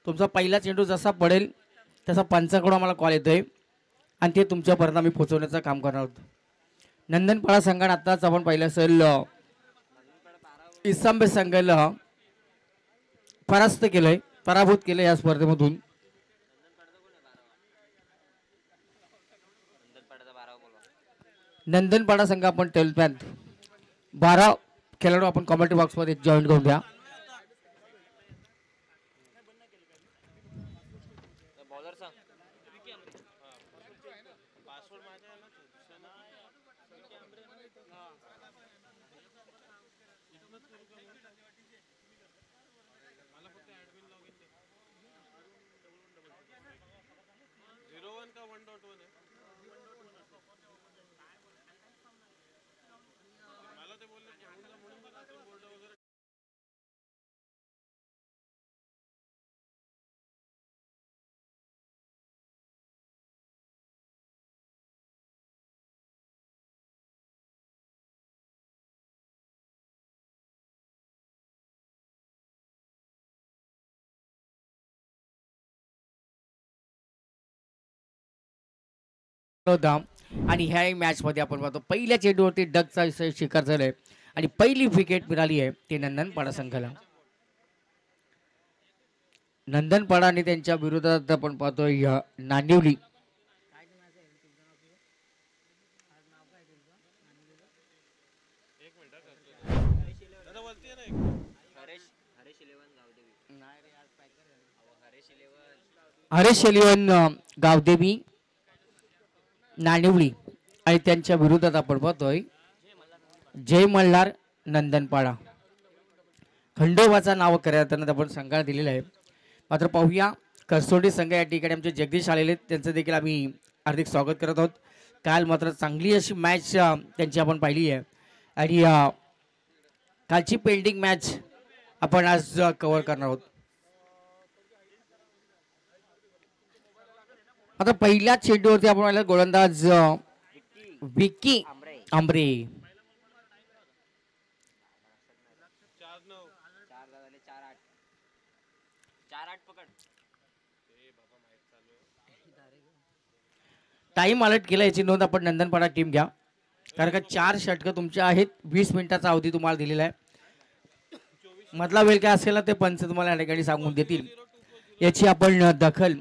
तुमचा पहिला चेंडू जसा पडेल तसा पंचाकडून आम्हाला कॉल येतोय आणि ते तुमच्यापर्यंत आम्ही पोहोचवण्याचं काम करणार आहोत. नंदनपाडा संघाने आत्ताच आपण पाहिलं असेल इसांबे संघाला परास्त केलंय, पराभूत केलं या स्पर्धेमधून. नंदनपाडा संघ आपण 12 खेळाडू आपण कॉमेंट्री बॉक्समध्ये जॉईन करून द्या. आणि ह्या मॅच मध्ये आपण पाहतो पहिल्या चेंडूवरती डगचा शिकार झालाय आणि पहिली विकेट मिळाली आहे ती नंदनपाडा संघाला. नंदनपाडा आणि त्यांच्या विरोधात आपण पाहतोय नांदिवली. हरेश इलेवन गावदेवी नाणिवली आणि त्यांच्या विरोधात आपण पाहतोय जय मल्हार नंदनपाडा. खंडोबाचा नाव करण्यात आपण संघाला दिलेला आहे. मात्र पाहूया करसोडी संघ या ठिकाणी आमचे जगदीश आलेले त्यांचं देखील आम्ही हार्दिक स्वागत करत आहोत. काल मात्र चांगली अशी मॅच त्यांची आपण पाहिली आहे आणि कालची पेंडिंग मॅच आपण आज कव्हर करणार आहोत. आता पहिल्या चेंडूवरती आपण पाहिलं गोलंदाज विकी आंबरे. टाइम अलर्ट केला याची नोंद आपण नंदनपाडा टीम घ्या कारण का 4 षटकं तुमच्या आहेत. 20 मिनिटाचा अवधी तुम्हाला दिलेला आहे. मधला वेळ काय असेल ना ते पंच तुम्हाला या ठिकाणी सांगून देतील. याची आपण दखल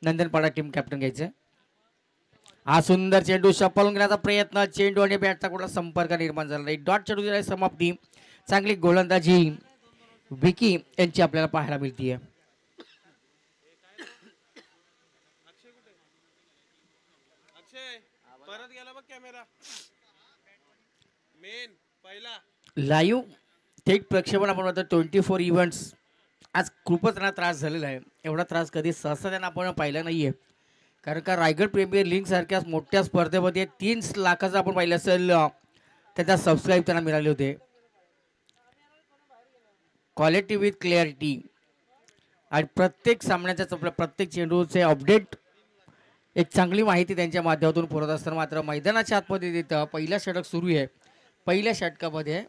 नंदनपाडा टीम कॅप्टन घ्यायचं. हा सुंदर चेंडू शपलून घेण्याचा प्रयत्न, चेंडू आणि बॅटचा कुठला संपर्क निर्माण झाला नाही. डॉट चेंडू समाप्ती. चांगली गोलंदाजी विकी यांची आपल्याला पाहायला मिळते. लाईव्ह थेट प्रक्षेपण आपण म्हणतो 24 इव्हेंट्स. आज खूपच त्यांना त्रास झालेला आहे. एवढा त्रास कधी सहसा त्यांना आपण पाहिला नाहीये कारण का रायगड प्रीमियर लीग सारख्या मोठ्या स्पर्धेमध्ये 3 लाखाचं आपण पाहिलं असेल त्याचा सबस्क्राईब त्यांना मिळाले होते. क्वालिटी विथ क्लॅरिटी आणि प्रत्येक सामन्याच्या प्रत्येक चेंडूचे अपडेट एक चांगली माहिती त्यांच्या माध्यमातून पुरवत असताना मात्र मैदानाच्या आतमध्ये देतं पहिला षटक सुरू आहे. पहिल्या षटकामध्ये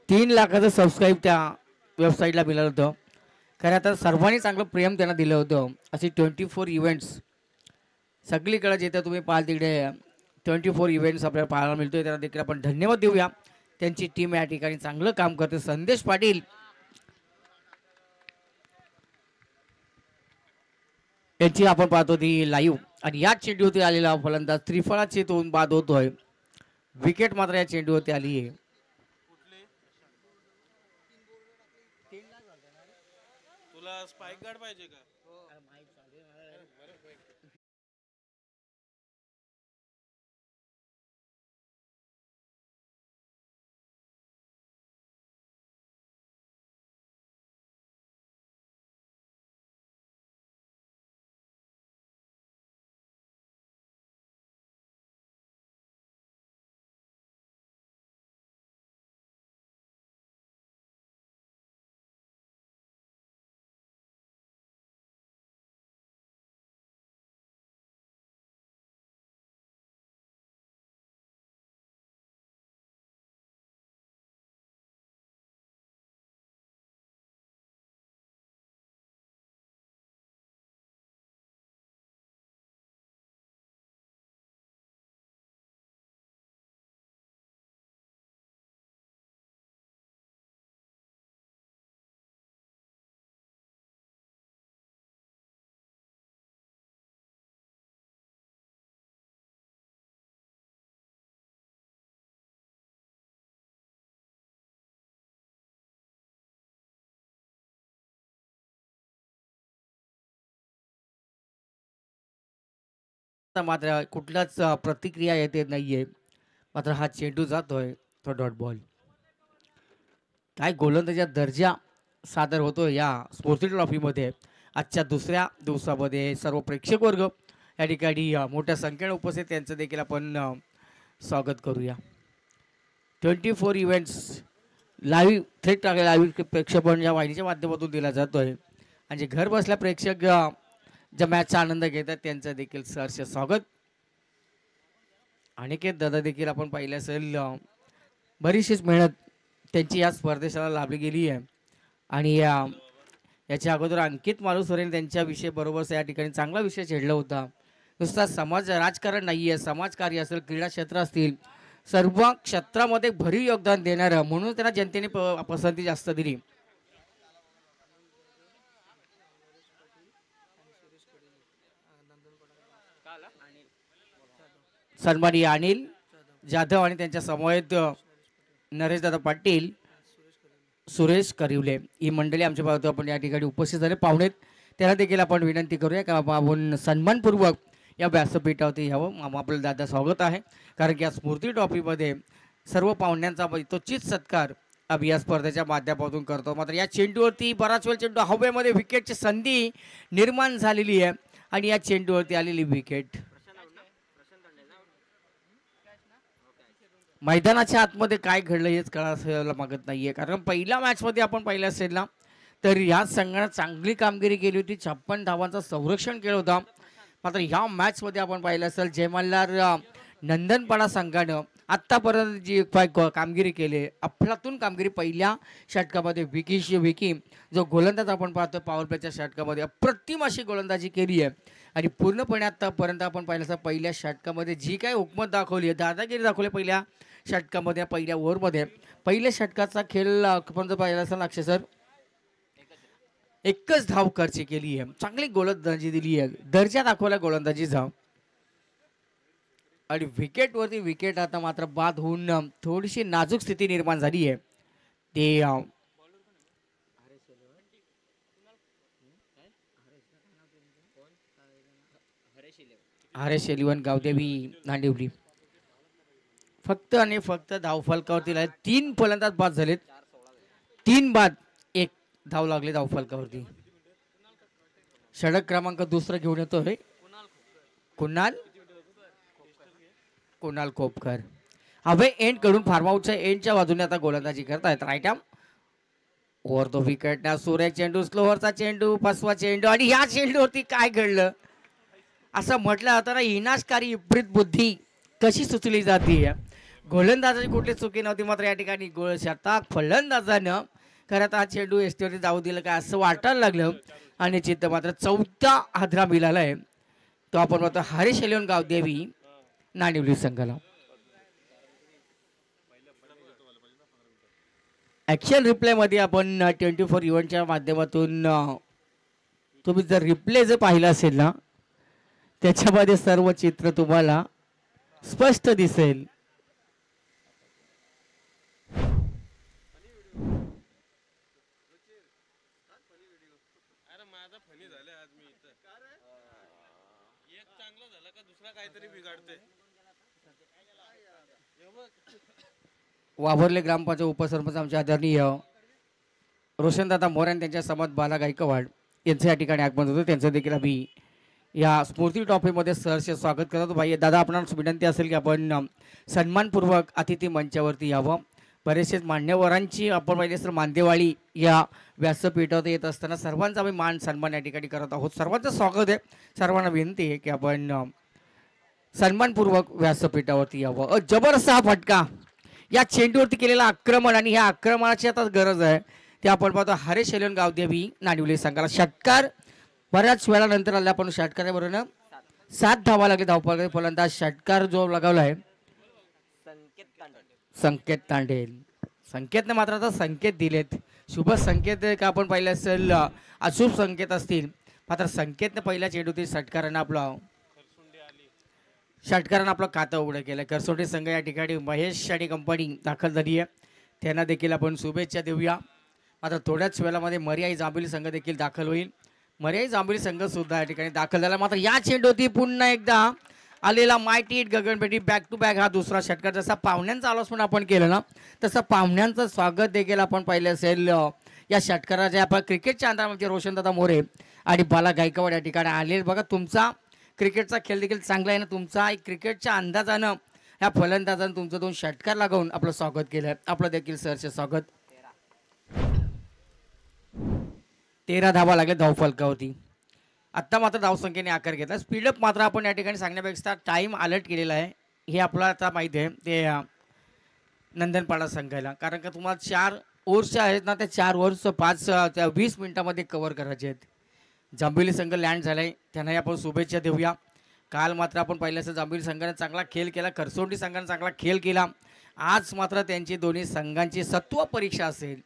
3 लाखाचं सबस्क्राईब त्या वेबसाईटला मिळालं होतं. खरं तर सर्वांनी चांगलं प्रेम त्यांना दिलं होतं. असे 24 इव्हेंट्स सगळीकडे जिथे तुम्ही पाहाल तिकडे 24 इव्हेंट्स आपल्याला पाहायला मिळतोय. त्यांना देखील आपण धन्यवाद देऊया. त्यांची टीम या ठिकाणी चांगलं काम करते. संदेश पाटील यांची आपण पाहतो ती लाईव्ह आणि या चेंडूवरती आलेला फलंदाज त्रिफळाची तोंड बाद होतोय. विकेट मात्र या चेंडूवरती आली आहे. तुला स्पाइक गार्ड पाहिजे का? मात्र कुठलाच प्रतिक्रिया येते नाहीये. मात्र हा चेंडू जातोय तो डॉट बॉल. काय गोलंदाजीचा दर्जा सादर होतो या स्फूर्ती ट्रॉफीमध्ये. आजच्या दुसऱ्या दिवसामध्ये सर्व प्रेक्षक वर्ग या ठिकाणी मोठ्या संख्येने उपस्थित त्यांचं देखील आपण स्वागत करूया. 24 इव्हेंट्स लाईव्ह थेट लाईव्ह प्रेक्षेपण या वाहिनीच्या माध्यमातून दिला जातोय आणि जे घर बसल्या प्रेक्षक ज्या मॅचचा आनंद घेतात त्यांचं देखील सहर्ष स्वागत. अनिकेत दादा देखील आपण पाहिलं असेल बरीचशीच मेहनत त्यांची या स्पर्धेला लाभली गेली आहे आणि याच्या अगोदर अंकित मालुसरेने त्यांच्याविषयी बरोबर या ठिकाणी चांगला विषय छेडला होता. नुसता समाज राजकारण नाही आहे, समाजकार्य असेल, क्रीडा क्षेत्र असतील, सर्व क्षेत्रामध्ये भरीव योगदान देणारं म्हणून त्यांना जनतेने पसंती जास्त दिली. सन्माननीय अनिल जाधव आणि त्यांच्या समवेत नरेशदादा पाटील, सुरेश करिवले ही मंडळी आमच्या पाहतो आपण या ठिकाणी उपस्थित झाले. पाहुणेत त्यांना देखील आपण विनंती करूया का आपण सन्मानपूर्वक या व्यासपीठावरती यावं. आपलं दादा स्वागत आहे कारण की या स्फूर्ती ट्रॉफीमध्ये सर्व पाहुण्यांचा यथोचित सत्कार आम्ही या स्पर्धेच्या माध्यमातून करतो. मात्र या चेंडूवरती बराच वेळ चेंडू हवेमध्ये विकेटची संधी निर्माण झालेली आहे आणि या चेंडूवरती आलेली विकेट मैदानाच्या आतमध्ये काय घडलं हेच कळायला मागत नाहीये. कारण पहिल्या मॅचमध्ये आपण पाहिलं असेल ना तर या संघाने चांगली कामगिरी केली होती, 56 धावांचं संरक्षण केलं होतं. मात्र ह्या मॅचमध्ये आपण पाहिलं असेल जय मल्हार नंदनपाडा संघानं आत्तापर्यंत जी कामगिरी केली अफलातून कामगिरी पहिल्या षटकामध्ये विकी जो गोलंदाज आपण पाहतो पॉवर प्लेच्या षटकामध्ये अप्रतिम अशी गोलंदाजी केली आहे आणि पूर्णपणे आत्तापर्यंत आपण पाहिलं असं पहिल्या षटकामध्ये जी काही हुकमत दाखवली आहे, दादागिरी दाखवली पहिल्या षटकामध्ये, पहिल्या ओव्हरमध्ये. पहिल्या षटकाचा खेळ आपण जर पाहिला असेल अक्षय सर एकच धाव खर्च केली आहे, चांगली गोलंदाजी दिली आहे, दर्जा दाखवला गोलंदाजीचा आणि विकेटवरती विकेट आता मात्र बाद होऊन थोडीशी नाजूक स्थिती निर्माण झाली आहे. ते हरेश गावदेवी नांदिवली फक्त आणि फक्त धावफलकावरती 3 फलंदाज बाद झालेत, 3 बाद 1 धाव लागले धावफलकावरती. षटक क्रमांक दुसरा घेऊन येतोय कुणाल कोपकर. हवे एंड कडून फार्मआउटच्या एंडच्या बाजूने आता गोलंदाजी करतायत. राईट आर्म ओव्हर तो विकेट ना सुरेख चेंडू, स्लोवरचा चेंडू, फसवा चेंडू आणि या चेंडूवरती काय घडलं असं म्हटलं जातं ना, विनाशकारी विपरीत बुद्धी कशी सुचली जाते. गोलंदाजाची कुठली चुकी नव्हती मात्र या ठिकाणी गोल षटक फलंदाजानं खरं हा चेंडू एसटीवरती जाऊ दिलं काय असं वाटायला लागलं आणि चित्त मात्र 4था हादरा मिळालाय तो आपण बघतो हरीश एलियन गावदेवी नाणिवली संघाला. ऍक्शन रिप्ले मध्ये आपण 24 इव्हेंटच्या माध्यमातून तुम्ही जर रिप्ले जर पाहिला असेल ना त्याच्यामध्ये सर्व चित्र तुम्हाला स्पष्ट दिसेल. वाभरले ग्रामपंचायत उपसरपंच आमचे आदरणीय रोशनदादा मोरे आणि त्यांच्या समाज बाला गायकवाड यांचं या ठिकाणी आगमन होतं. त्यांचं देखील आम्ही या स्फूर्ती ट्रॉफीमध्ये सहर्ष स्वागत करतो. भाई दादा आपणास विनंती असेल की आपण सन्मानपूर्वक अतिथी मंचावरती यावं. बरेचसे मान्यवरांची आपण पाहिजे तर मांदेवाडी या व्यासपीठावर येत असताना सर्वांचा आम्ही मान सन्मान या ठिकाणी करत आहोत. सर्वांचं स्वागत आहे. सर्वांना विनंती आहे की आपण सन्मानपूर्वक व्यासपीठावरती यावं. जबरदस्त हा फटका या चेंडूवरती केलेला आक्रमण आणि ह्या आक्रमणाची आता गरज आहे ते आपण पाहतो. हरेश एलियन गावदेवी नाणिवली संघाला षटकार बऱ्याच वेळानंतर आला पण षटकाराबरोबर 7 धावा लागले धावफलक फलंदाज षटकार जो लगावला आहे संकेत तांडेल. संकेतने मात्र आता संकेत दिलेत, शुभ संकेत का आपण पाहिलं असेल अशुभ संकेत असतील. मात्र संकेतने पहिल्या चेंडूतील षटकारानं आपलं खातं उघडं केलं. करसोटी संघ या ठिकाणी महेश आणि कंपनी दाखल झाली आहे, त्यांना देखील आपण शुभेच्छा देऊया. मात्र थोड्याच वेळामध्ये मर्याई जांभोली संघ देखील दाखल होईल. मर्याई जांभोली संघ सुद्धा या ठिकाणी दाखल झाला. मात्र या चेंडूवरती पुन्हा एकदा आलेला मायटी हिट गगनपेटी बॅक टू बॅक हा दुसरा षटकार. जसा पाहुण्यांचा आलोचना आपण केलं ना तसं पाहुण्यांचं स्वागत देखील आपण पाहिलं असेल या षटकाराच्या. आपण क्रिकेटच्या अंतरामध्ये रोशनदादा मोरे आणि बाला गायकवाड या ठिकाणी आले. बघा तुमचा क्रिकेटचा खेळ देखील चांगला आहे ना, तुमचा एक क्रिकेटच्या अंदाजानं ह्या फलंदाजानं तुमचं 2 षटकार लावून आपलं स्वागत केलं. आपलं देखील सरचे स्वागत. 13 धावा लागले धावफलकावरती. आत्ता मात्र धावसंख्येने आकार घेतला. स्पीडअप मात्र आपण या ठिकाणी सांगण्यापेक्षा टाईम अलर्ट केलेला आहे हे आपल्याला आता माहिती आहे ते नंदनपाडा संघाला. कारण का तुम्हाला 4 ओव्हर्सच्या आहेत ना, त्या 4 ओव्हर्स 20 मिनिटामध्ये कव्हर करायचे आहेत. जांभिवली संघ लँड झाला आहे, त्यांनाही आपण शुभेच्छा देऊया. काल मात्र आपण पाहिलं असं जांभिवली संघाने चांगला खेळ केला, खरसोंडी संघाने चांगला खेळ केला. आज मात्र त्यांची दोन्ही संघांची सत्व परीक्षा असेल.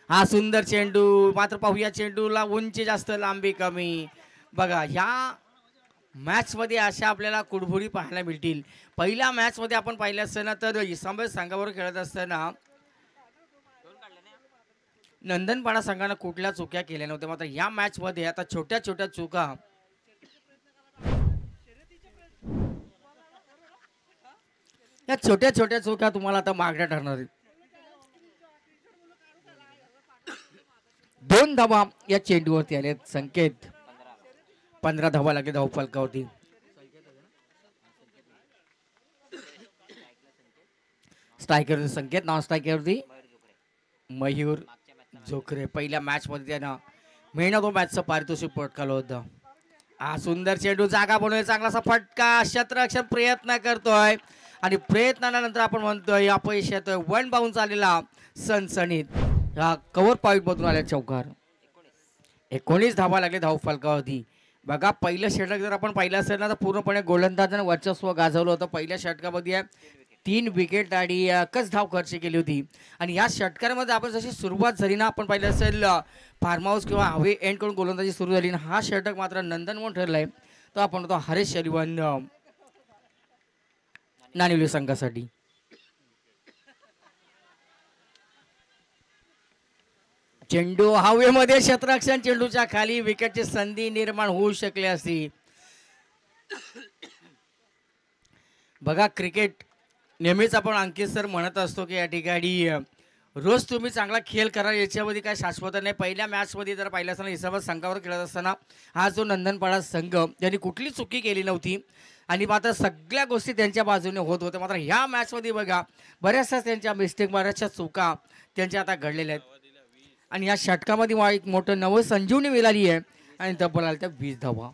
हा सुंदर चेंडू मात्र पाहूया, चेंडूला उंची जास्त लांबी कमी. बघा ह्या मॅचमध्ये अशा आपल्याला कुडबुडी पाहायला मिळतील. पहिल्या मॅचमध्ये आपण पाहिलं असताना तर इस्लामाबाद संघाबरोबर खेळत असताना नंदनपाडा संघानं कुठल्या चुक्या केल्या नव्हत्या. मात्र या मॅचमध्ये आता छोट्या छोट्या चुका या छोट्या छोट्या चुका तुम्हाला आता मागण्या ठरणार आहेत. 2 धावा या चेंडूवरती आलेत. संकेत 15 धावा लागले धावफलकावरती. स्ट्रायकर संकेत, नॉन स्ट्रायकरवरती मयूर जोखरे. पहिल्या मॅच मध्ये त्यानं मेहनत मॅचचं पारितोषिक पटकावलं होतं. हा सुंदर चेंडू जागा बनवून चांगलासा फटका. क्षेत्ररक्षण प्रयत्न करतोय आणि प्रयत्नानंतर आपण म्हणतोय अपयश येतोय. 1 बाउन्स आलेला सनसणीत. हा कव्हर पॉईंट मधून आल्या चौकार. 19 धावा लागले धावफलकावरती. बघा पहिलं षटक जर आपण पाहिलं असेल ना तर पूर्णपणे गोलंदाजानं वर्चस्व गाजवलं होतं. पहिल्या षटकामध्ये 3 विकेट आणि एकच धाव खर्च केली होती. आणि या षटकारामध्ये आपण जशी सुरुवात झाली ना, आपण पाहिलं असेल फार्म हाऊस किंवा हवे एंड करून गोलंदाजी सुरू झाली ना, हा षटक मात्र नंदन म्हणून ठरलाय तो आपण होतो हरेश शलिवन नानिवली संघासाठी. चेंडू हवेमध्ये क्षेत्ररक्षण, चेंडूच्या खाली विकेटची संधी निर्माण होऊ शकली असती. बघा क्रिकेट नेहमीच आपण अंकित सर म्हणत असतो की या ठिकाणी रोज तुम्ही चांगला खेळ करा, याच्यामध्ये काय शाश्वत नाही. पहिल्या मॅचमध्ये जर पाहिलं असताना इस्लामाबाद संघावर खेळत असताना हा जो नंदनपाडा संघ त्यांनी कुठली चुकी केली नव्हती आणि मात्र सगळ्या गोष्टी त्यांच्या बाजूने होत होत्या. मात्र ह्या मॅचमध्ये बघा बऱ्याचशा त्यांच्या मिस्टेक, बऱ्याचशा चुका त्यांच्या आता घडलेल्या आहेत. आणि या षटकामध्ये एक मोठं नवं संजीवनी मिळाली आहे आणि तब्बल आल्या त्या 20 धावा.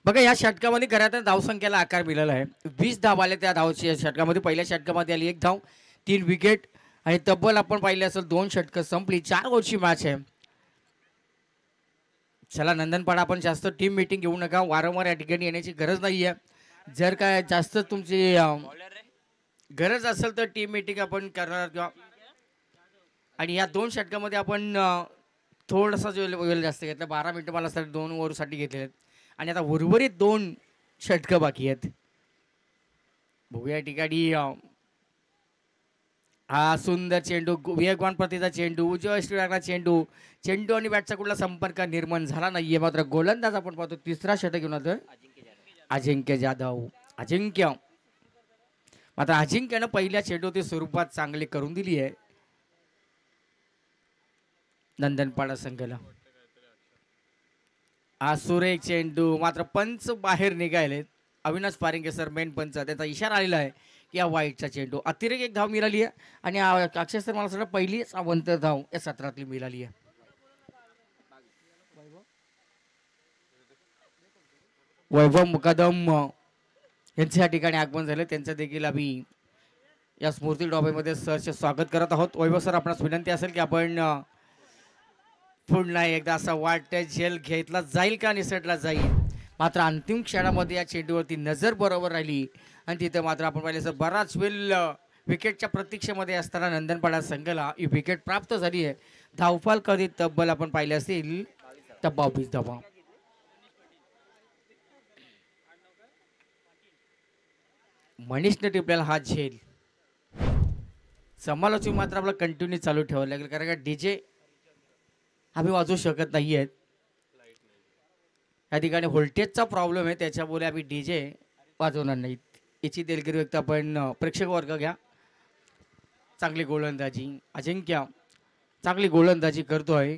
बघा या षटकामध्ये घरात धावसंख्येला आकार मिळाला आहे. 20 धावा आले त्या धावच्या षटकामध्ये. पहिल्या षटकामध्ये आली 1 धाव, 3 विकेट आणि तब्बल आपण पाहिले असेल 2 षटकं संपली. 4 ओव्हरची मॅच आहे. चला नंदनपाडा आपण जास्त टीम मीटिंग घेऊ नका, वारंवार या ठिकाणी येण्याची गरज नाही आहे. जर काय जास्त तुमची गरज असेल तर टीम मीटिंग आपण करणार किंवा आणि या 2 षटकामध्ये आपण थोडासा वेळ जास्त घेतला. 12 मिनिटं मला 2 ओव्हरसाठी घेतलेले आहेत आणि आता उर्वरित 2 षटकं बाकी आहेत. बघूया या ठिकाणी हा सुंदर चेंडू, वेगवान प्रतीचा चेंडू, उजव्या स्ट्रायकला चेंडू, चेंडू आणि बॅटचा कुठला संपर्क निर्माण झाला नाहीये. मात्र गोलंदाज आपण पाहतो तिसरा षटक घेऊन येतोय अजिंक्य जाधव. अजिंक्य मात्र अजिंक्यनं पहिल्या चेंडूची सुरुवात चांगली करून दिली आहे नंदनपाडा संघाला. हा सुरेख चेंडू मात्र पंच बाहेर निघाले. अविनाश पारिंगे सर मेन पंच, त्याचा इशारा आलेला आहे की या वाईटचा चेंडू. अतिरेक 1 धाव मिळाली आहे आणि अक्षय सर मला सगळं पहिलीच अवंत धाव या सत्रातली मिळाली आहे. वैभव मुकादम यांच्या ठिकाणी आगमन झाले, त्यांचं देखील आम्ही या स्मृती ट्रॉफीमध्ये सरचे स्वागत करत आहोत. वैभव सर आपणास विनंती असेल की आपण पुन्हा एकदा असं वाटतं झेल घेतला जाईल का निसटला जाईल. मात्र अंतिम क्षणामध्ये या चेंडूवरती नजर बरोबर राहिली आणि तिथे मात्र आपण पाहिलं तर बराच वेळ विकेटच्या प्रतीक्षेमध्ये असताना नंदनपाडा संघाला ही विकेट प्राप्त झाली आहे. धावफल कधी तब्बल आपण पाहिले असतील तर 22 धावा. मनीषने टिपलेला हा झेल समालोचक मात्र आपला कंटिन्यू चालू ठेवावं लागेल कारण का डीजे आम्ही वाजवू शकत नाही आहेत. या ठिकाणी व्होल्टेजचा प्रॉब्लेम आहे त्याच्यामुळे आम्ही डीजे वाजवणार नाहीत. याची दिलगिरी व्यक्त आपण प्रेक्षक वर्ग घ्या. चांगली गोलंदाजी अजिंक्य चांगली गोलंदाजी करतोय.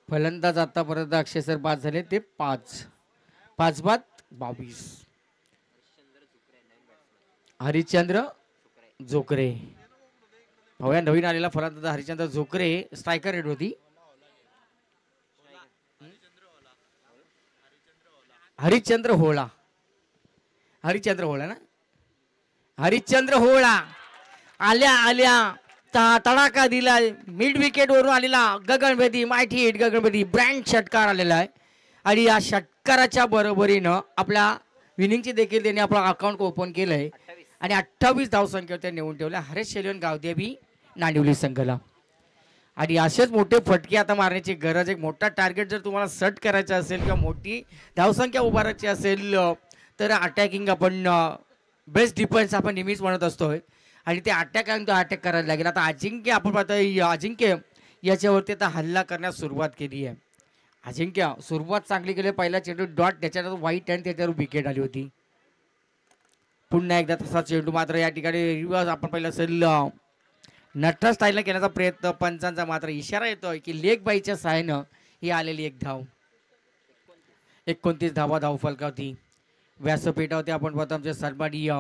फलंदाज आतापर्यंत अक्षय सर बाद झाले ते 5 बाद 22. हरिश्चंद्र जोकरे भाऊया नवीन आलेला फलंदाज हरिश्चंद्र जोकरे स्ट्रायकर रेट होती. हरिश्चंद्र होळा ना हरिश्चंद्र होळा आल्या तडाखा दिला. मिड विकेट वरून आलेला गगनभेदी मायठी हिट गगनभेदी ब्रँड षटकार आलेला आहे आणि या षटकाराच्या बरोबरीनं आपल्या विनिंगची देखील त्यांनी आपलं अकाउंट ओपन केलंय आणि 28 धावसंख्या त्या नेऊन ठेवल्या हरेश शेलवन गावदेवी नांदिवली संघाला. आणि असेच मोठे फटके आता मारण्याची गरज. एक मोठा टार्गेट जर तुम्हाला सेट करायचा असेल किंवा मोठी धावसंख्या उभारायची असेल तर अटॅकिंग आपण बेस्ट डिफेन्स आपण नेहमीच म्हणत असतोय आणि ते अटॅक करायला लागेल. आता अजिंक्य आपण पाहतोय अजिंक्य याच्यावरती आता हल्ला करण्यास सुरुवात केली आहे. अजिंक्य सुरुवात चांगली केली. पहिला चेंडू डॉट त्याच्यानंतर व्हाईट आणि त्याच्यावर विकेट आली होती. पुन्हा एकदा तसा चेंडू मात्र या ठिकाणी रिव्हर्स आपण पहिला असेल नट्टा स्टाईलनं केल्याचा प्रयत्न पंचांचा मात्र इशारा येतोय की लेग बाईच्या सहाय्यानं ही आलेली एक धाव. 29 धावा धावफलकावती व्यासपीठावरती आपण पाहतो आमचे सन्माननीय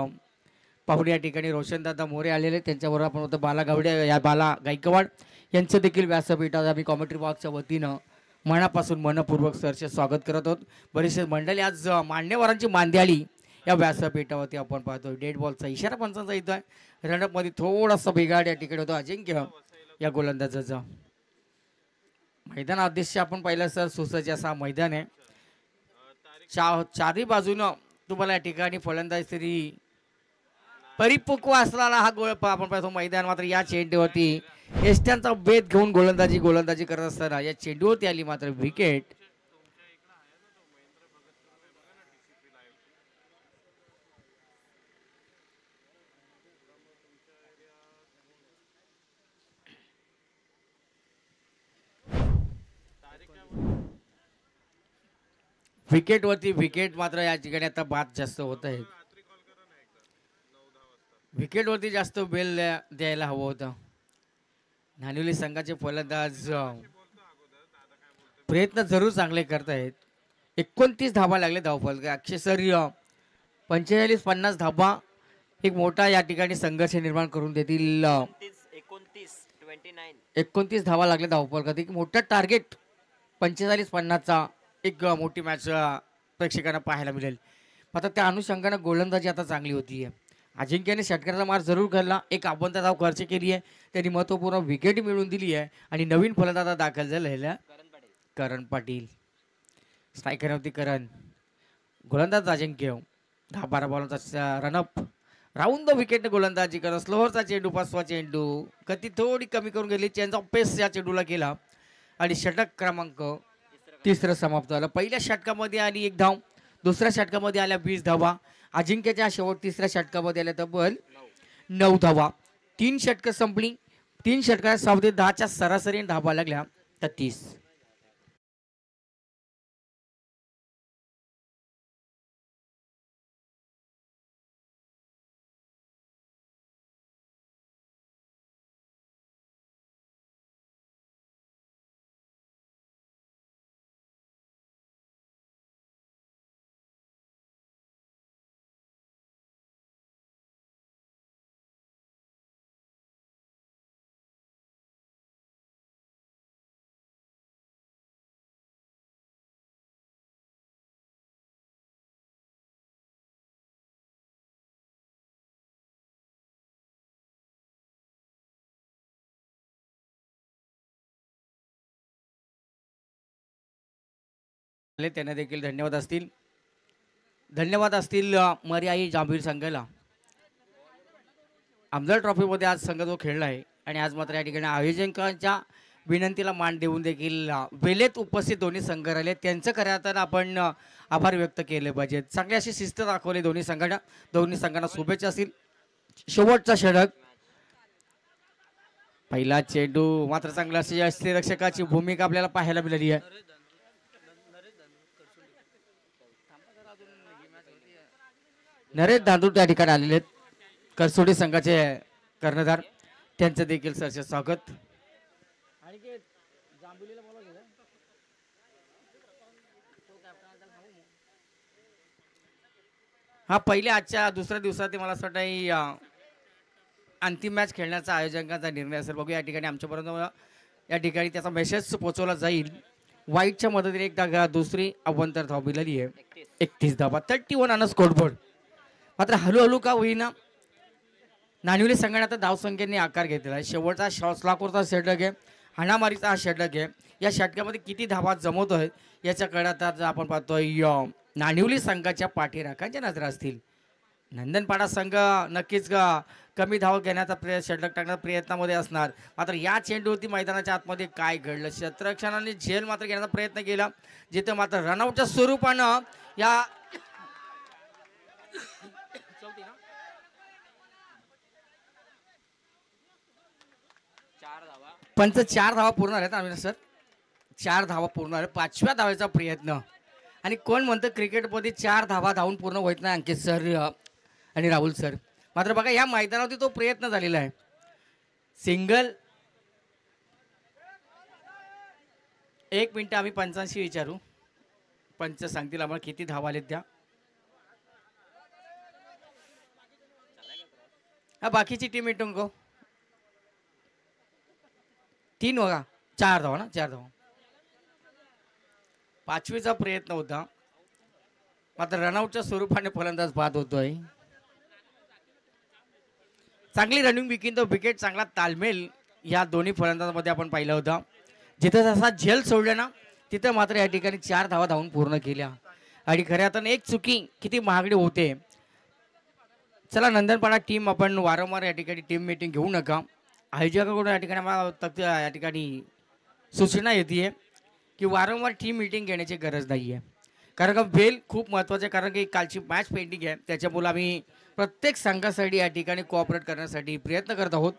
पाहुणे या ठिकाणी रोशनदादा मोरे आलेले त्यांच्याबरोबर आपण होतो बाला गावडे या बाला गायकवाड यांचं देखील व्यासपीठावर आम्ही कॉमेंट्री बॉक्सच्या वतीनं मनापासून मनपूर्वक सरचे स्वागत करत आहोत. बरेचसे मंडळी आज मान्यवरांची मांदियाळी या व्यासपीठावरती आपण पाहतो. डेड बॉलचा इशारा पंचांचा येतोय. रनअप मध्ये थोडासा बिघाड या ठिकाणी होतो अजिंक्य या गोलंदाजाचा. मैदान उद्देश आपण पाहिलं सर सुसज्ज असा मैदान आहे. चारही बाजूनं तुम्हाला या ठिकाणी फलंदाज तरी परिपक्व असलेला हा गोळ आपण पाहतो. मैदान मात्र या चेंडूवरती एस्ट्यांचा बेत घेऊन गोलंदाजी करत असताना या चेंडूवरती आली मात्र विकेट. विकेट मात्र या ठिकाणी आता बाद जास्त होत आहे. विकेटवरती जास्त बेल द्यायला हवं होतं. नानिवली संघाचे फलंदाज प्रयत्न जरूर चांगले करतायत. 29 धाबा लागले धावफलक अक्षय सर 45-50 धाबा एक मोठा या ठिकाणी संघर्ष निर्माण करून देतील. 29 धावा लागले धावफलकात एक मोठा टार्गेट 45-50चा एक मोठी मॅच प्रेक्षकांना पाहायला मिळेल. आता त्या अनुषंगाने गोलंदाजी आता चांगली होती आहे. अजिंक्यने षटकाराचा मार जरूर घालला. एक आपण धाव खर्च केली आहे. त्यांनी महत्त्वपूर्ण विकेट मिळवून दिली आहे आणि नवीन फलंदाज दाखल झालेला करण पाटील स्ट्रायकरवरती करण गोलंदाज अजिंक्य 10-12 बॉलचा रनअप राऊंड द विकेटने गोलंदाजी करत स्लोअरचा चेंडू 5वा चेंडू गती थोडी कमी करून गेली. चेंज ऑफ पेस या चेंडूला केला आणि षटक क्रमांक 3 समाप्त झालं. पहिल्या षटकामध्ये आली 1 धाव. दुसऱ्या षटकामध्ये आल्या 20 धावा. अजिंक्यच्या शेवट तिसऱ्या षटकामध्ये आल्या तब्बल 9 धावा. 3 षटकं संपली. 3 षटकात 10च्या सरासरीने धावा लागल्या 30. त्यांना देखील धन्यवाद असतील मर्याई जांभीर संघाला. आमदार ट्रॉफीमध्ये आज संघ जो खेळला आहे आणि आज मात्र या ठिकाणी आयोजकांच्या विनंतीला मान देऊन देखील वेळेत उपस्थित दोन्ही संघ राहिले. त्यांचं खऱ्या अर्थानं आपण आभार व्यक्त केले पाहिजेत. चांगली अशी शिस्त दाखवली दोन्ही संघांना शुभेच्छा असतील. शेवटचा षटक पहिला चेंडू मात्र चांगला रक्षकाची भूमिका आपल्याला पाहायला मिळाली आहे. नरेश दांडू त्या ठिकाणी आलेले आहेत. करसोडी संघाचे कर्णधार त्यांचं देखील सरचे स्वागत. हा पहिल्या आजच्या दुसऱ्या दिवसात मला असं वाटतं अंतिम मॅच खेळण्याचा आयोजकांचा निर्णय असेल. बघू या ठिकाणी आमच्यापर्यंत या ठिकाणी त्याचा मेसेज पोहोचवला जाईल. वाईटच्या मदतीने एक धागा दुसरी अव्वंतर धाव मिळाली आहे. 31 धावा 31 ऑन स्कोरबोर्ड. मात्र हळूहळू का होईना नाणिवली संघाने आता धावसंख्येने आकार घेतलेला आहे. शेवटचा श्वासलाखोरचा षटक आहे. हाणामारीचा हा षटक आहे. या षटकामध्ये किती धावा जमवतोय याच्याकडे आता आपण पाहतोय नाणिवली संघाच्या पाठीराखांच्या नजरा असतील. नंदनपाडा संघ नक्कीच कमी धाव घेण्याचा षटक टाकण्याचा प्रयत्नामध्ये असणार. मात्र या चेंडूवरती मैदानाच्या आतमध्ये काय घडलं, क्षेत्ररक्षणाने झेल मात्र घेण्याचा प्रयत्न केला, जिथे मात्र रनआउटच्या स्वरूपानं या पंच 4 धावा पूर्ण झाल्यात. आम्ही सर 4 धावा पूर्ण झाल्या. 5व्या धावेचा प्रयत्न आणि कोण म्हणतं क्रिकेटमध्ये 4 धावा धावून पूर्ण होत नाही अंकित सर आणि राहुल सर. मात्र बघा या मैदानावरती तो प्रयत्न झालेला आहे. सिंगल 1 मिनिट आम्ही पंचांशी विचारू. पंच सांगतील आम्हाला किती धावा आलेत त्या. हा बाकीची टीम येतो गो 3 बघा 4 धावा ना 4 धावा. 5वीचा प्रयत्न होता मात्र रनआउटच्या स्वरूपाने फलंदाज बाद होतोय. चांगली रनिंग विकिन तो विकेट चांगला तालमेल या दोन्ही फलंदाजांमध्ये आपण पाहिलं होतं. जिथे जसा झेल सोडला ना तिथे मात्र या ठिकाणी 4 धावा धावून पूर्ण केल्या. आणि खऱ्या अर्थाने एक चुकी किती महागडी होते. चला नंदनपाडा टीम आपण वारंवार या ठिकाणी टीम मीटिंग घेऊ नका. आयोजकाकडून या ठिकाणी आम्हाला या ठिकाणी सूचना येते की वारंवार टीम मीटिंग घेण्याची गरज नाही आहे. कारण का वेळ खूप महत्त्वाचं आहे. कारण की कालची मॅच पेंडिंग आहे. त्याच्यामुळे आम्ही प्रत्येक संघासाठी या ठिकाणी कोऑपरेट करण्यासाठी प्रयत्न करत आहोत.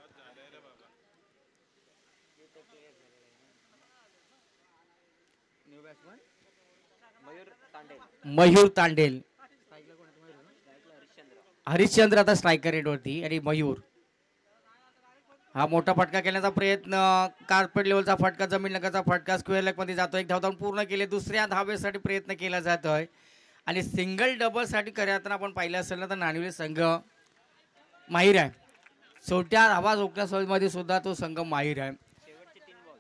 मयूर तांडेल हरिश्चंद्र आता स्ट्रायकर रेडवरती आणि मयूर हा मोठा फटका केल्याचा प्रयत्न. कार्पेट लेवलचा फटका, जमीन लगाचा फटका, स्क्वेअर लेग मध्ये जातो. एक धाव धावून पूर्ण केले. दुसऱ्या धावेसाठी प्रयत्न केला जातोय आणि सिंगल डबल साठी करताना आपण पाहिलं असेल ना तर नाणिवली संघ माहीर आहे. छोट्या धावा रोखण्यामध्ये सुद्धा तो संघ माहीर आहे.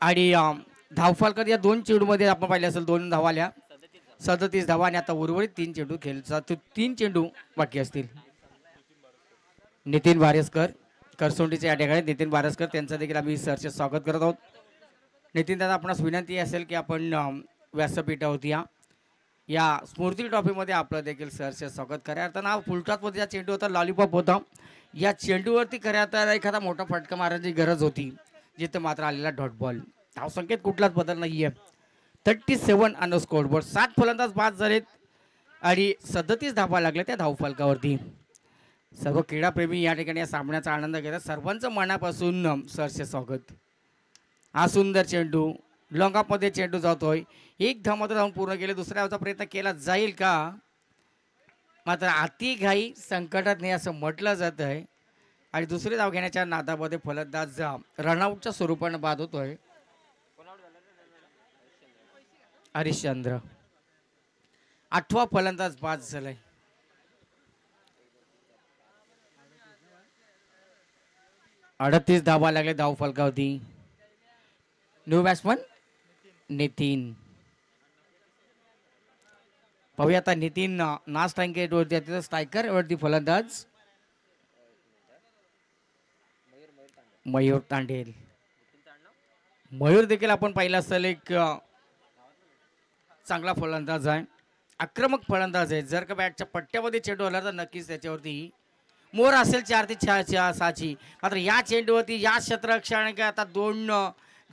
आणि धावफलकात या 2 चेंडूमध्ये आपण पाहिलं असेल 2 धावा आल्या. 37 धावा आणि आता उर्वरित 3 चेंडू खेळतात. 3 चेंडू बाकी असतील. नितीन वारेसकर करसोंडीचे या ठिकाणी नितीन वारेसकर त्यांचं देखील आम्ही सरचे स्वागत करत आहोत. नितीन दादा आपणास विनंती असेल की आपण व्यासपीठावरती या स्मृती ट्रॉफीमध्ये आपलं देखील सरचे स्वागत करा. आता ना फुलटॉसमध्ये या चेंडू होता लॉलीपॉप होता. या चेंडूवरती खऱ्या तर एखादा मोठा फटका मारण्याची गरज होती जिथे मात्र आलेला डॉट बॉल. धावसंख्येत कुठलाच बदल नाही आहे. 37 ऑन स्कोरबोर्ड. 7 फलंदाज बाद झालेत आणि 37 धावा लागल्या त्या धावफलकावरती. सर्व क्रीडाप्रेमी या ठिकाणी या सामन्याचा आनंद घेतात. सर्वांचं मनापासून सरचे स्वागत. हा सुंदर चेंडू लॉंगऑफमध्ये चेंडू जातोय. 1 धाव मात्र धावून पूर्ण केले. दुसऱ्या धावचा प्रयत्न केला जाईल का मात्र अति घाई संकटात नाही असं म्हटलं जात आहे. आणि दुसरी धाव घेण्याच्या नादामध्ये फलंदाज रनआउटच्या स्वरूपाने बाद होतोय. हरिश्चंद्र 8वा फलंदाज बाद झालाय. अडतीस धावा लागले धाव फलकावरती. New batsman Nitin. पाहूया आता नितीन ना स्ट्रायकर वरती स्ट्रायकर वरती फलंदाज मयूर तांडेल. मयूर देखील आपण पाहिला असेल एक चांगला फलंदाज आहे. आक्रमक फलंदाज आहे. जर का बॅटच्या पट्ट्यामध्ये चेंडू आला तर नक्कीच त्याच्यावरती मोर असेल 4 ते 6. मात्र या चेंडूवरती या क्षेत्ररक्षण आता 2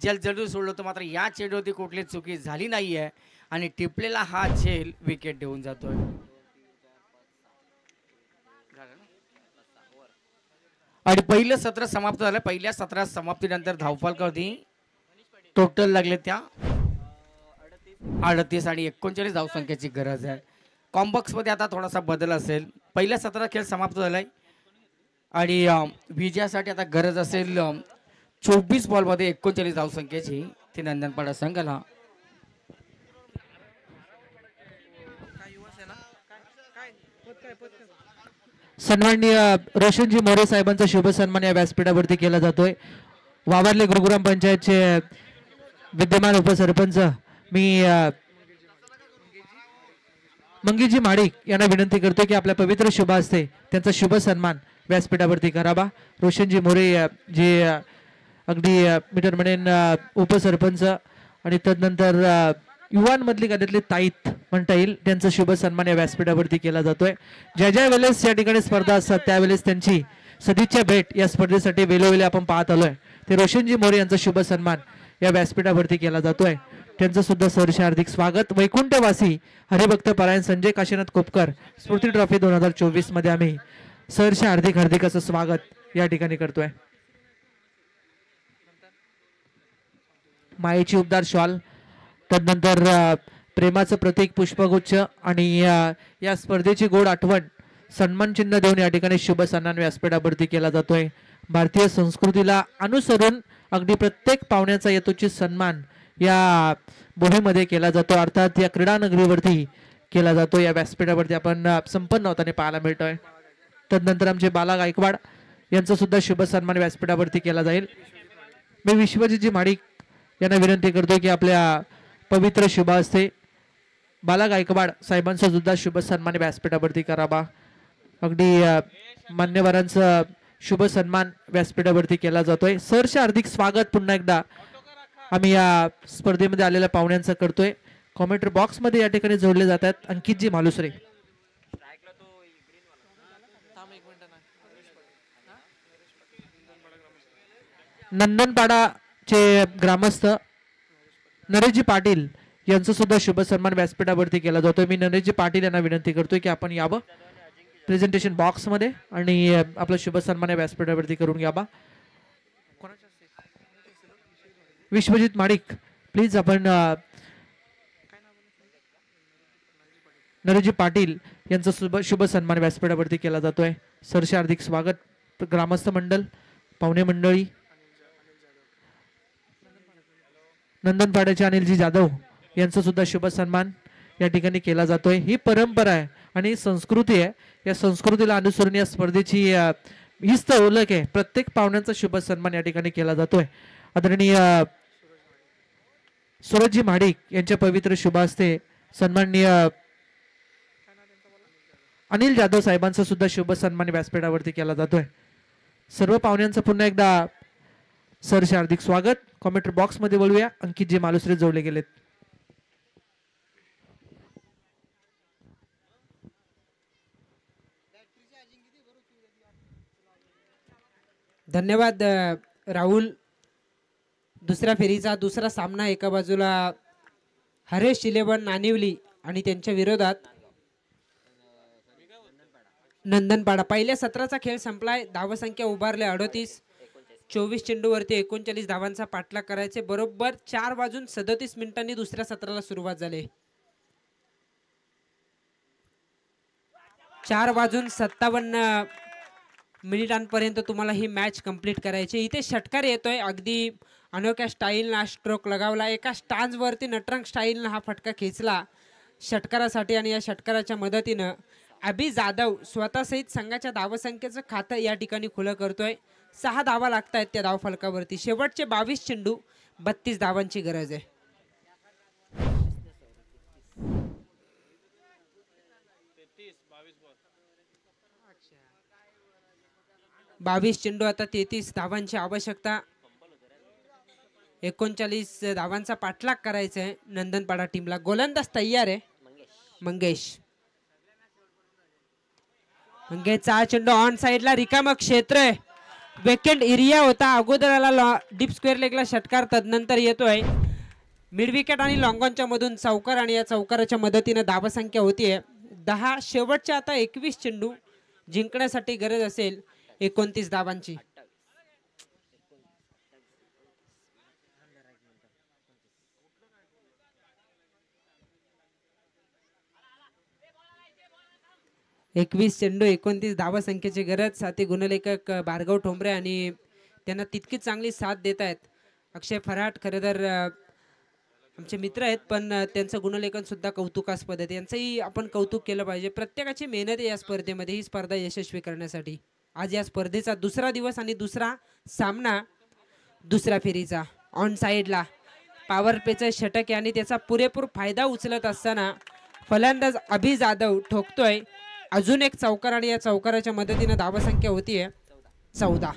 जलजडू सोडलं होतं. मात्र या चेंडूवरती कुठली चुकी झाली नाही आहे आणि टिपलेला हा झेल विकेट देऊन जातोय. आणि पहिलं सत्र समाप्त झालं. पहिल्या सत्रात समाप्तीनंतर धावफलकावरती टोटल लागले त्या 38 आणि 39 धावसंख्येची गरज आहे. कॉम्बॉक्समध्ये आता थोडासा बदल असेल. पहिल्या सत्रात खेळ समाप्त झालाय आणि विजयासाठी आता गरज असेल 24 बॉलमध्ये 39 धावसंख्येची. ती नंदनपाडा संघाला. सन्माननीय रोशनजी मोरे साहेबांचा शुभ सन्मान या व्यासपीठावरती केला जातोय. वावरले गुरुग्राम पंचायतचे विद्यमान उपसरपंच मी मंगेशजी माडिक यांना विनंती करतो की आपल्या पवित्र शुभ हस्ते त्यांचा शुभ सन्मान व्यासपीठावरती करावा. रोशनजी मोरे जे अगदी मीटर म्हणेन उपसरपंच आणि तदनंतर युवांमधली गटातले ताईत म्हणता येईल त्यांचा शुभ सन्मान या व्यासपीठावरती केला जातोय. ज्या वेळेस या ठिकाणी स्पर्धा असतात त्यावेळेस त्यांची सदिच्छा भेट या स्पर्धेसाठी वेळोवेळी आपण पाहत आलोय. ते रोशनजी मोरे यांचा शुभ सन्मान या व्यासपीठावरती केला जातोय. त्यांचं सुद्धा सहर्ष हार्दिक स्वागत. वैकुंठवासी हरिभक्त परायण संजय काशीनाथ कोपकर स्फूर्ती ट्रॉफी 2024 मध्ये आम्ही सहर्ष हार्दिक असं स्वागत या ठिकाणी करतोय. मायेची उबदार शॉल, तदनंतर प्रेमाचं प्रतीक पुष्पगुच्छ आणि या स्पर्धेची गोड आठवण सन्मान चिन्ह देऊन या ठिकाणी शुभ सन्मान व्यासपीठावरती केला जातोय. भारतीय संस्कृतीला अनुसरून अगदी प्रत्येक पाहुण्याचा यथोचित सन्मान या मोहिमेमध्ये केला जातो. अर्थात या क्रीडा नगरीवरती केला जातो. या व्यासपीठावरती आपण संपन्न होताना पाहायला मिळतोय. तदनंतर आमचे बाला गायकवाड यांचा सुद्धा शुभ सन्मान व्यासपीठावरती केला जाईल. मी विश्वजीतजी माडिक यांना विनंती करतो की आपल्या पवित्र शुभ हस्ते बाला गायकवाड साहेबांचा सुद्धा शुभ सन्मान व्यासपीठावरती करावा. अगदी मान्यवरांचा शुभ सन्मान व्यासपीठावरती केला जातोय. सहर्ष हार्दिक स्वागत पुन्हा एकदा आम्ही या स्पर्धेमध्ये आलेल्या पाहुण्यांचं करतोय. कॉमेंट्री बॉक्स मध्ये या ठिकाणी जोडले जातात अंकितजी मालुसरे. नंदनपाडाचे ग्रामस्थ नरेशजी पाटील यांचा सुद्धा शुभ सन्मान व्यासपीठावरती केला जातोय. मी नरेशजी पाटील यांना विनंती करतोय की आपण यावं प्रेझेंटेशन बॉक्स मध्ये आणि आपला शुभ सन्मान या व्यासपीठावरती करून घ्यावा. विश्वजित माडिक प्लीज आपण नरेशजी पाटील यांचा शुभ सन्मान व्यासपीठावरती केला जातोय. सहर्ष हार्दिक स्वागत. ग्रामस्थ मंडळ, पाहुणे मंडळी, नंदनपाड्याचे अनिलजी जाधव यांचा सुद्धा शुभ सन्मान या ठिकाणी केला जातोय. ही परंपरा आहे आणि संस्कृती आहे. या संस्कृतीला अनुसरून या स्पर्धेची हीच तर ओळख आहे. प्रत्येक पाहुण्यांचा शुभ सन्मान या ठिकाणी केला जातोय. आदरणीय सूरजजी माडिक यांच्या पवित्र शुभ हस्ते सन्माननीय अनिल जाधव साहेबांचा सुद्धा शुभ सन्मान व्यासपीठावरती केला जातोय. सर्व पाहुण्यांचं पुन्हा एकदा सहर्ष हार्दिक स्वागत. कॉमेंट्री बॉक्स मध्ये बोलूया. अंकितजी मालुसरे जोडले गेलेत. धन्यवाद राहुल. दुसऱ्या फेरीचा दुसरा सामना एका बाजूला हरेश 11 नानिवली आणि त्यांच्या विरोधात नंदनपाडा. पहिल्या सत्राचा खेळ संपलाय. धावसंख्या उभारले 38. 24 चेंडूवरती 39 धावांचा पाठलाग करायचे. बरोबर 4:37 दुसऱ्या सत्राला सुरुवात झाली. 4:57 तुम्हाला ही मॅच कंप्लीट करायची. इथे षटकार येतोय. अगदी अनोख्या स्टाईलनं स्ट्रोक लगावला. एका स्टांजवरती नटरंग स्टाईलनं हा फटका खेचला षटकारासाठी आणि या षटकाराच्या मदतीनं अभि जाधव स्वतःसहित संघाच्या धावसंख्येचं खातं या ठिकाणी खुलं करतोय. 6 धावा लागतायत त्या धावफलकावरती. शेवटचे 22 चेंडू 32 धावांची गरज आहे. 22 चेंडू आता 33 धावांची आवश्यकता. 39 धावांचा पाठलाग करायचा आहे नंदनपाडा टीमला. गोलंदाज तयार आहे मंगेशचा चेंडू ऑन साइडला. रिकाम क्षेत्र आहे. वेकेंट एरिया होता. अगोदराला डीप स्क्वेअर लेगला षटकार तदनंतर येतोय मिड विकेट आणि लॉंगॉनच्या मधून चौकार आणि या चौकाराच्या मदतीने धावसंख्या होतीये 10. शेवटच्या आता 21 चेंडू जिंकण्यासाठी गरज असेल 29 धावांची. एकवीस चेंडू 29 धावा संख्येची गरज. साथी गुणलेखक भार्गव ठोंबरे आणि त्यांना तितकीच चांगली साथ देत आहेत अक्षय फराट. खरं तर आमचे मित्र आहेत, पण त्यांचं गुणलेखन सुद्धा कौतुकास्पद आहे. त्यांचंही आपण कौतुक केलं पाहिजे. प्रत्येकाची मेहनत आहे या स्पर्धेमध्ये, ही स्पर्धा यशस्वी करण्यासाठी. आज या स्पर्धेचा दुसरा दिवस आणि दुसरा सामना दुसऱ्या फेरीचा. ऑन साईडला पॉवर प्लेचं षटक आणि त्याचा पुरेपूर फायदा उचलत असताना फलंदाज अभि जाधव ठोकतोय अजून एक चौकार आणि या चौकाराच्या मदतीने धावसंख्या होतीये 14.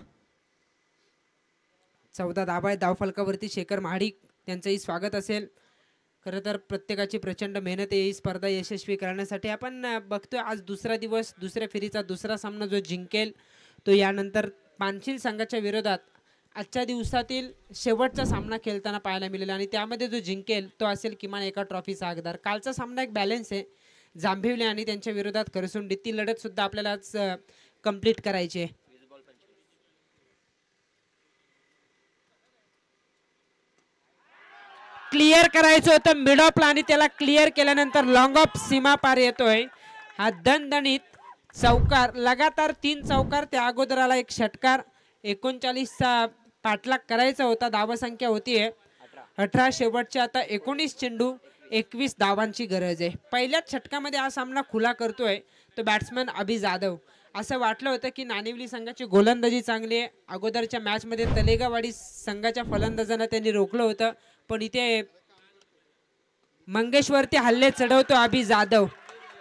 14 धावा आहे. धावफलकावरती शेखर महाडिक त्यांचंही स्वागत असेल. खरं तर प्रत्येकाची प्रचंड मेहनत आहे ही स्पर्धा यशस्वी करण्यासाठी. आपण बघतोय आज दुसरा दिवस, दुसऱ्या फेरीचा दुसरा सामना जो जिंकेल तो यानंतर पानशिल संघाच्या विरोधात आजच्या दिवसातील शेवटचा सामना खेळताना पाहायला मिळेल आणि त्यामध्ये जो जिंकेल तो असेल किमान एका ट्रॉफीचा हकदार. कालचा सामना एक बॅलन्स आहे. जांभिवले आणि त्यांच्या विरोधात करसुंडी, ती लढत सुद्धा आपल्याला आज कंप्लीट करायची आहे. क्लिअर करायचं होतं मिड ऑफला आणि त्याला क्लिअर केल्यानंतर लॉंग ऑफ सीमा पार येतोय. हा दणदणीत चौकार, लगातार 3 चौकार. त्या अगोदर आला एक षटकार. 39चा पाठलाग करायचा होता. धावसंख्या होतीये 18. शेवटचे आता 19 चेंडू 21 धावांची गरज आहे. पहिल्याच षटकामध्ये हा सामना खुला करतोय तो बॅट्समन अभि जाधव. असं वाटलं होतं की नानिवली संघाची गोलंदाजी चांगली आहे. अगोदरच्या मॅच मध्ये तलेगावाडी संघाच्या फलंदाजांना त्यांनी रोखलं होतं, पण इथे मंगेशवरती हल्ले चढवतो अभि जाधव.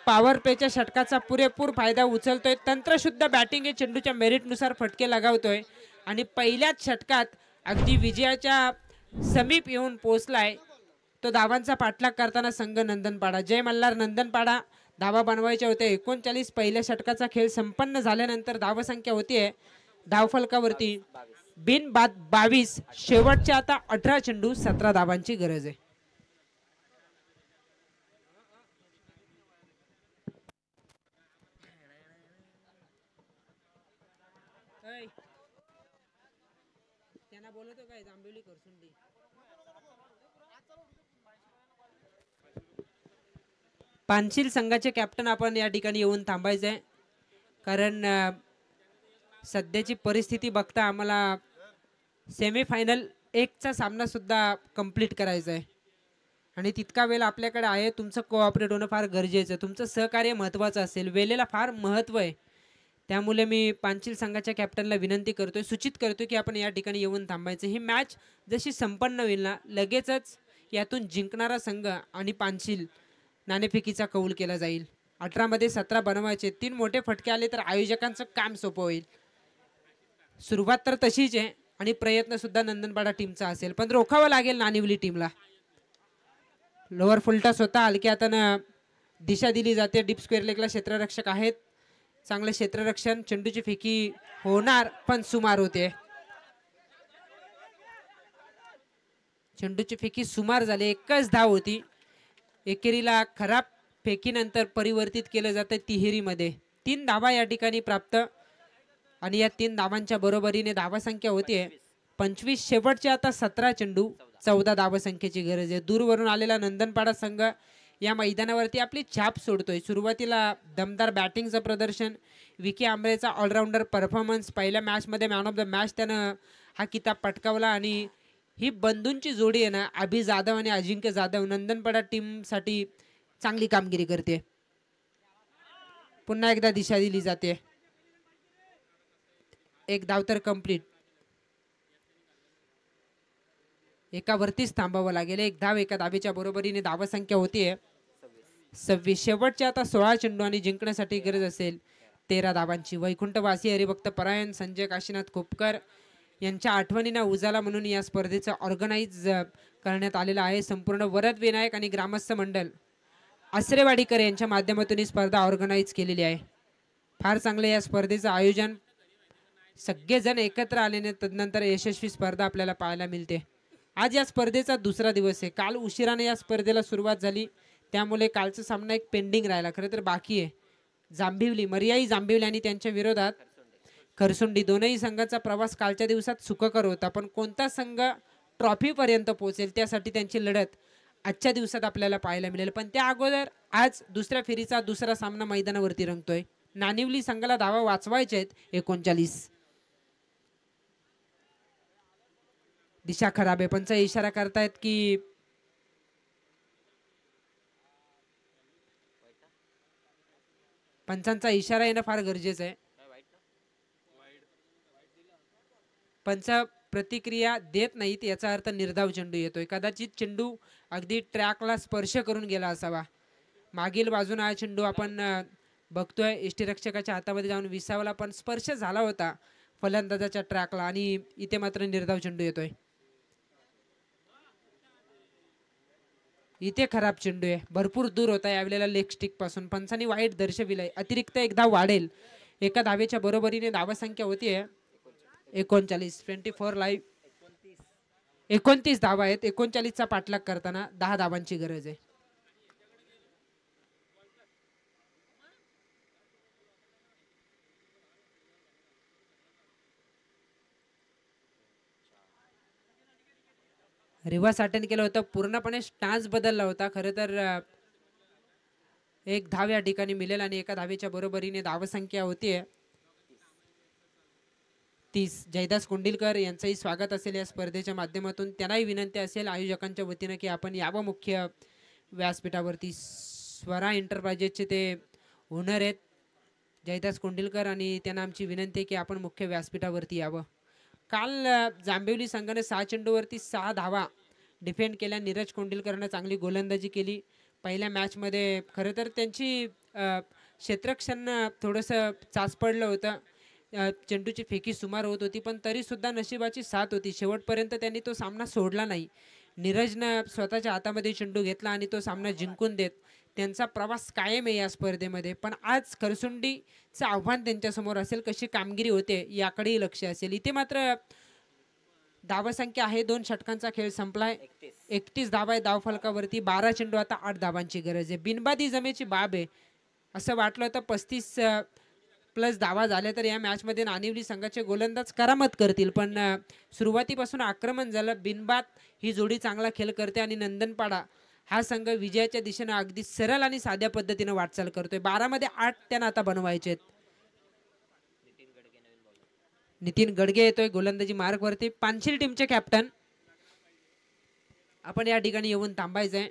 पॉवर प्लेच्या षटकाचा पुरेपूर फायदा उचलतोय. तंत्रशुद्ध बॅटिंग आहे. चेंडूच्या मेरिटनुसार फटके लगावतोय आणि पहिल्याच षटकात अगदी विजयाच्या समीप येऊन पोहोचलाय. तो धावांचा पाठलाग करताना संघ नंदनपाडा. जय मल्हार नंदनपाडा धावा बनवायच्या होत्या. 39 पहिल्या षटकाचा खेळ संपन्न झाल्यानंतर धावसंख्या होतीये धावफलकावरती बिनबाद 22. शेवटच्या आता 18 चेंडू 17 धावांची गरज आहे. त्यांना बोलतो काय जांभिवली करसुंडी. पानशिल संघाचे कॅप्टन आपण या ठिकाणी येऊन थांबायचंय, कारण सध्याची परिस्थिती बघता आम्हाला सेमीफायनल 1चा सामना सुद्धा कंप्लीट करायचा आहे आणि तितका वेळ आपल्याकडे आहे. तुमचं कोऑपरेट होणं फार गरजेचं आहे. तुमचं सहकार्य महत्त्वाचं असेल. वेळेला फार महत्त्व आहे. त्यामुळे मी पानशिल संघाच्या कॅप्टनला विनंती करतोय, सूचित करतोय की आपण या ठिकाणी येऊन थांबायचं. ही मॅच जशी संपन्न होईल ना, लगेचच यातून जिंकणारा संघ आणि पानशिल नाणेफेकीचा कौल केला जाईल. 18 मध्ये 17 बनवायचे. 3 मोठे फटके आले तर आयोजकांचं काम सोपं होईल. सुरुवात तर तशीच आहे आणि प्रयत्न सुद्धा नंदनपाडा टीमचा असेल, पण रोखावं लागेल नानिवली टीमला. लोअर फुलटॉस होता. हलक्या हातानं दिशा दिली जाते. डीप स्क्वेअर लेगला क्षेत्ररक्षक आहेत. चांगलं क्षेत्ररक्षण. चेंडूची फेकी होणार पण सुमार होते. चेंडूची फेकी सुमार झाली. एकच धाव होती. एकेरीला खराब फेकीनंतर परिवर्तित केलं जातं तिहेरीमध्ये. 3 धावा या ठिकाणी प्राप्त आणि या 3 धावांच्या बरोबरीने धावसंख्या होतीये 25. शेवटचे आता 17 चेंडू 14 धावसंख्येची गरज आहे. दूरवरून आलेला नंदनपाडा संघ या मैदानावरती आपली छाप सोडतोय. सुरुवातीला दमदार बॅटिंगचं प्रदर्शन, विकी आंबरेचा ऑलराऊंडर परफॉर्मन्स. पहिल्या मॅचमध्ये मॅन ऑफ द मॅच त्यानं हा किताब पटकावला आणि ही बंधूंची जोडी आहे ना, अभि जाधव आणि अजिंक्य जाधव, नंदनपाडा टीमसाठी चांगली कामगिरी करते. पुन्हा एकदा दिशा दिली जाते. एक धाव तर कंप्लीट. एकावरतीच थांबावं लागेल. एक धाव एका धावेच्या बरोबरीने धावसंख्या होतीये 26. शेवटचे आता 16 चेंडू आणि जिंकण्यासाठी गरज असेल 13 धावांची. वैकुंठवासी हरिभक्त परायण संजय काशीनाथ खोपकर यांच्या आठवणींना उजाला म्हणून या स्पर्धेचं ऑर्गनाइज करण्यात आलेलं आहे. संपूर्ण वरद विनायक आणि ग्रामस्थ मंडळ आसरेवाडीकर यांच्या माध्यमातून ही स्पर्धा ऑर्गनाइज केलेली आहे. फार चांगलं या स्पर्धेचं आयोजन. सगळेजण एकत्र आल्याने तदनंतर यशस्वी स्पर्धा आपल्याला पाहायला मिळते. आज या स्पर्धेचा दुसरा दिवस आहे. काल उशिराने या स्पर्धेला सुरुवात झाली, त्यामुळे कालचा सामना एक पेंडिंग राहिला. खरं तर बाकी आहे. जांभिवली, मर्याई जांभिवली आणि त्यांच्या विरोधात खरसुंडी दोनही संघाचा प्रवास कालच्या दिवसात सुखकर होता, पण कोणता संघ ट्रॉफी पर्यंत पोहोचेल त्यासाठी त्यांची लढत आजच्या दिवसात आपल्याला पाहायला मिळेल. पण त्या अगोदर आज दुसऱ्या फेरीचा दुसरा सामना मैदानावरती रंगतोय. नानिवली संघाला धावा वाचवायचे आहेत 39. दिशा खराब आहे, पंच इशारा करतायत की पंचांचा इशारा येणं फार गरजेचं आहे. पंच प्रतिक्रिया देत नाहीत याचा अर्थ निर्धाव चेंडू येतोय. कदाचित चेंडू अगदी ट्रॅकला स्पर्श करून गेला असावा. मागील बाजूने हा चेंडू आपण बघतोय यष्टीरक्षकाच्या हातामध्ये जाऊन विसावला, पण स्पर्श झाला होता फलंदाजाच्या ट्रॅकला आणि इथे मात्र निर्धाव चेंडू येतोय. इथे खराब चेंडू आहे, भरपूर दूर होता यावेळेला लेग स्टिक पासून. पंचांनी वाईट दर्शविलंय. अतिरिक्त एक धाव वाढेल. एका धावेच्या बरोबरीने धावसंख्या होतीये 39. 24 लाईव्ह 29 धावा आहेत. 39चा पाठलाग करताना 10 धावांची गरज आहे. रिव्हर्स अटेंड केलं होतं, पूर्णपणे स्टान्स बदलला होता. खरं तर एक धाव या ठिकाणी मिळेल आणि एका धावेच्या बरोबरीने धावसंख्या होतीये 30. जयदास कोंडिलकर यांचंही स्वागत असेल या स्पर्धेच्या माध्यमातून. त्यांनाही विनंती असेल आयोजकांच्या वतीनं की आपण यावं मुख्य व्यासपीठावरती. स्वरा एंटरप्राइजेसचे ते ओनर आहेत जयदास कोंडिलकर आणि त्यांना आमची विनंती आहे की आपण मुख्य व्यासपीठावरती यावं. काल जांभिवली संघाने 6 चेंडूवरती 6 धावा डिफेंड केल्या. नीरज कोंडिलकरनं चांगली गोलंदाजी केली पहिल्या मॅचमध्ये. खरं तर त्यांची क्षेत्ररक्षण थोडंसं चाच पडलं होतं. चेंडूची फेकी सुमार होत होती, पण तरीसुद्धा नशिबाची साथ होती. शेवटपर्यंत त्यांनी तो सामना सोडला नाही. नीरजनं स्वतःच्या हातामध्ये चेंडू घेतला आणि तो सामना जिंकून देत त्यांचा प्रवास कायम आहे या स्पर्धेमध्ये. पण आज खरसुंडीचं आव्हान त्यांच्यासमोर असेल, कशी कामगिरी होते याकडेही लक्ष असेल. इथे मात्र धावसंख्या आहे, 2 षटकांचा खेळ संपलाय. 31 धावा आहे धावफलकावरती. 12 चेंडू, आता 8 धावांची गरज आहे. बिनबादी जमेची बाब आहे. असं वाटलं होतं 35 प्लस धावा झाल्या तर या मॅचमध्ये नानिवली संघाचे गोलंदाज करामत करतील, पण सुरुवातीपासून आक्रमण झालं. बिनबाद ही जोडी चांगला खेळ करते आणि नंदनपाडा हा संघ विजयाच्या दिशेने अगदी सरळ आणि साध्या पद्धतीने वाटचाल करतोय. 12 मध्ये 8 त्यांना आता बनवायचे आहेत. नितीन गडगे येतोय गोलंदाजी मार्गवरती. पानशिल टीमचे कॅप्टन आपण या ठिकाणी येऊन थांबायचंय.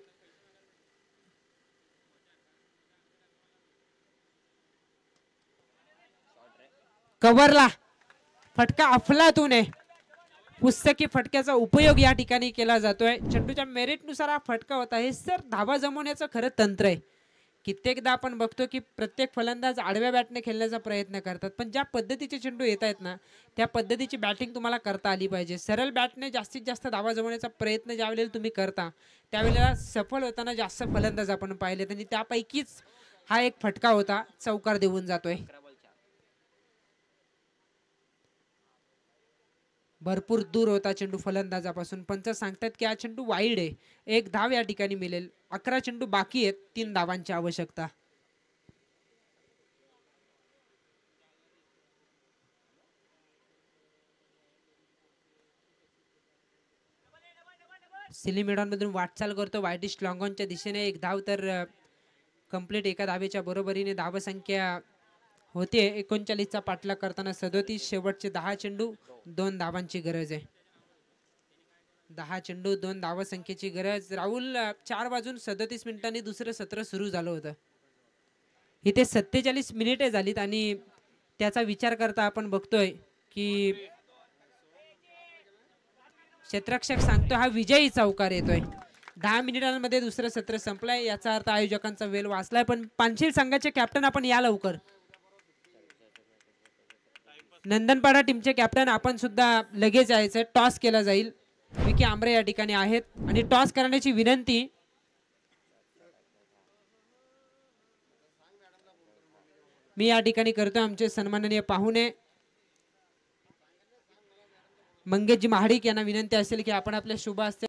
कव्हरला फटका अफलातून आहे. पुस्तकी फटक्याचा उपयोग या ठिकाणी केला जातोय. चेंडूच्या मेरिटनुसार हा फटका होता. हे सर धावा जमवण्याचं खरं तंत्र आहे. कित्येकदा आपण बघतो की प्रत्येक फलंदाज आडव्या बॅटने खेळण्याचा प्रयत्न करतात, पण ज्या पद्धतीचे चेंडू येत आहेत ना त्या पद्धतीची बॅटिंग तुम्हाला करता आली पाहिजे. सरळ बॅटने जास्तीत जास्त धावा जमवण्याचा प्रयत्न ज्यावेळेला तुम्ही करता त्यावेळेला सफल होताना जास्त फलंदाज आपण पाहिलेत आणि त्यापैकीच हा एक फटका होता. चौकार देऊन जातोय. भरपूर दूर होता चेंडू फलंदाजापासून. पंच सांगतात की हा चेंडू वाईड आहे. 1 धाव या ठिकाणी मिळेल. 11 चेंडू बाकी आहेत. 3 धावांची आवश्यकता. सिली मैदानमधून वाटचाल करतो वाईटिश लॉंगॉनच्या दिशेने. 1 धाव तर कंप्लीट. एका धावेच्या बरोबरीने धावसंख्या होते 39चा पाठलाग करताना 37. शेवटचे 10 चेंडू 2 धावांची गरज आहे. 10 चेंडू 2 धावसंख्येची गरज. राहुल 4 वाजून 37 मिनिटांनी दुसरं सत्र सुरू झालं होतं. इथे 47 मिनिटे झालीत आणि त्याचा विचार करता आपण बघतोय की क्षेत्ररक्षक सांगतो हा विजयी चौकार येतोय. 10 मिनिटांमध्ये दुसरं सत्र संपलंय. याचा अर्थ आयोजकांचा वेळ वाचलाय. पण पानशिल संघाचे कॅप्टन आपण या लवकर. नंदनपाडा टीमचे कॅप्टन आपण सुद्धा लगेच यायचं. टॉस केला जाईल. विकी आंबरे या ठिकाणी आहेत आणि टॉस करण्याची विनंती मी या ठिकाणी करतोय. आमचे सन्माननीय पाहुणे मंगेशजी महाडिक यांना विनंती असेल की आपण आपल्या शुभ हस्ते